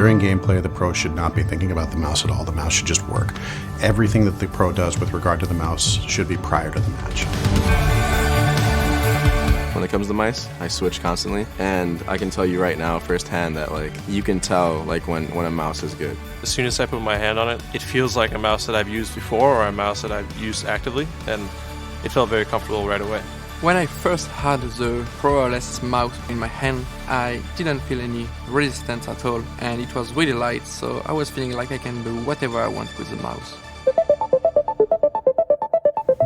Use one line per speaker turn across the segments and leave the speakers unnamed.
During gameplay, the pro should not be thinking about the mouse at all. The mouse should just work. Everything that the pro does with regard to the mouse should be prior to the match.
When it comes to mice, I switch constantly, and I can tell you right now firsthand that you can tell when a mouse is good.
As soon as I put my hand on it, it feels like a mouse that I've used before or a mouse that I've used actively, and it felt very comfortable right away.
When I first had the Pro-less mouse in my hand, I didn't feel any resistance at all, and it was really light, so I was feeling like I can do whatever I want with the mouse.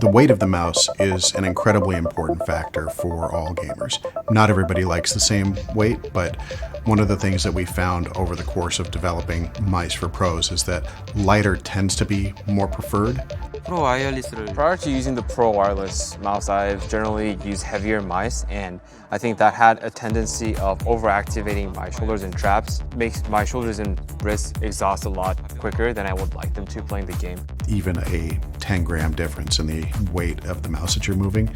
The weight of the mouse is an incredibly important factor for all gamers. Not everybody likes the same weight, but one of the things that we found over the course of developing mice for pros is that lighter tends to be more preferred.
Prior to using the Pro wireless mouse, I've generally used heavier mice, and I think that had a tendency of overactivating my shoulders and traps, makes my shoulders and wrists exhaust a lot quicker than I would like them to playing the game.
Even a 10-gram difference in the weight of the mouse that you're moving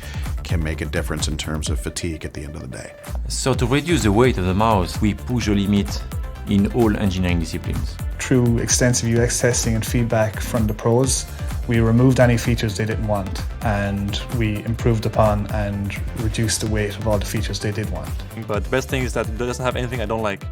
can make a difference in terms of fatigue at the end of the day.
So to reduce the weight of the mouse, we push the limit in all engineering disciplines.
Through extensive UX testing and feedback from the pros, we removed any features they didn't want, and we improved upon and reduced the weight of all the features they did want.
But the best thing is that it doesn't have anything I don't like.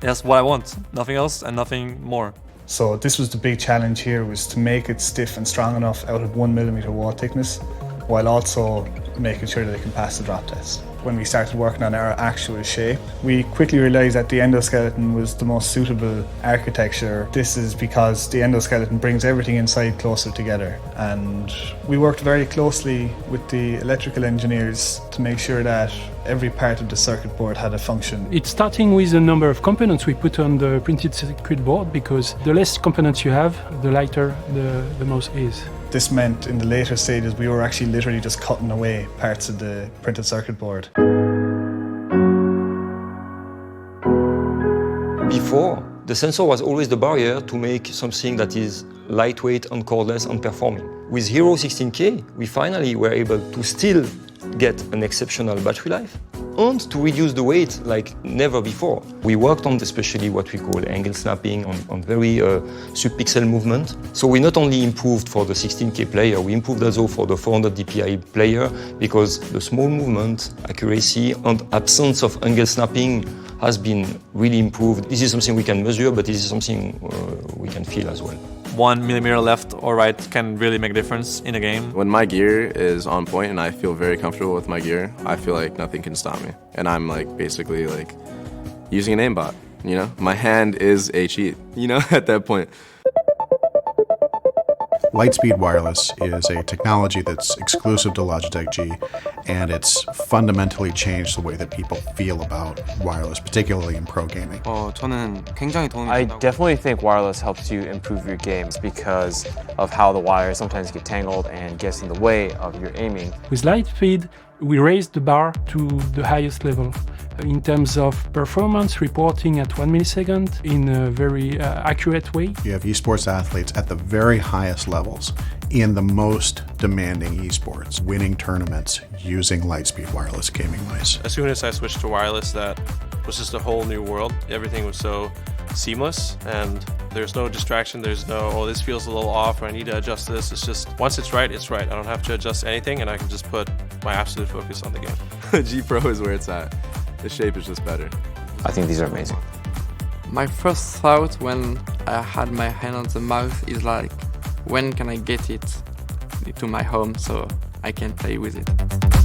It has what I want, nothing else and nothing more.
So this was the big challenge here, was to make it stiff and strong enough out of 1mm wall thickness, while also making sure that it can pass the drop test. When we started working on our actual shape, we quickly realised that the endoskeleton was the most suitable architecture. This is because the endoskeleton brings everything inside closer together, and we worked very closely with the electrical engineers to make sure that every part of the circuit board had a function.
It's starting with the number of components we put on the printed circuit board, because the less components you have, the lighter the mouse is.
This meant in the later stages we were actually literally just cutting away parts of the printed circuit board.
Before, the sensor was always the barrier to make something that is lightweight and cordless and performing. With Hero 16K, we finally were able to still get an exceptional battery life and to reduce the weight like never before. We worked on especially what we call angle snapping, on very subpixel movement. So we not only improved for the 16K player, we improved also for the 400 DPI player, because the small movement, accuracy and absence of angle snapping has been really improved. This is something we can measure, but this is something we can feel as well.
1 millimeter left or right can really make a difference in a game.
When my gear is on point and I feel very comfortable with my gear, I feel like nothing can stop me. And I'm basically using an aimbot, you know? My hand is a cheat, you know, at that point.
Lightspeed Wireless is a technology that's exclusive to Logitech G, and it's fundamentally changed the way that people feel about wireless, particularly in pro gaming.
I definitely think wireless helps you improve your games because of how the wires sometimes get tangled and gets in the way of your aiming.
With Lightspeed, we raised the bar to the highest level in terms of performance, reporting at 1 millisecond in a very accurate way.
You have esports athletes at the very highest levels in the most demanding esports, winning tournaments using Lightspeed wireless gaming mice.
As soon as I switched to wireless, that was just a whole new world. Everything was so seamless, and there's no distraction. There's no, oh, this feels a little off, or I need to adjust this. It's just, once it's right, it's right. I don't have to adjust anything, and I can just put my absolute focus on the game.
G Pro is where it's at. The shape is just better.
I think these are amazing.
My first thought when I had my hand on the mouse is when can I get it to my home so I can play with it?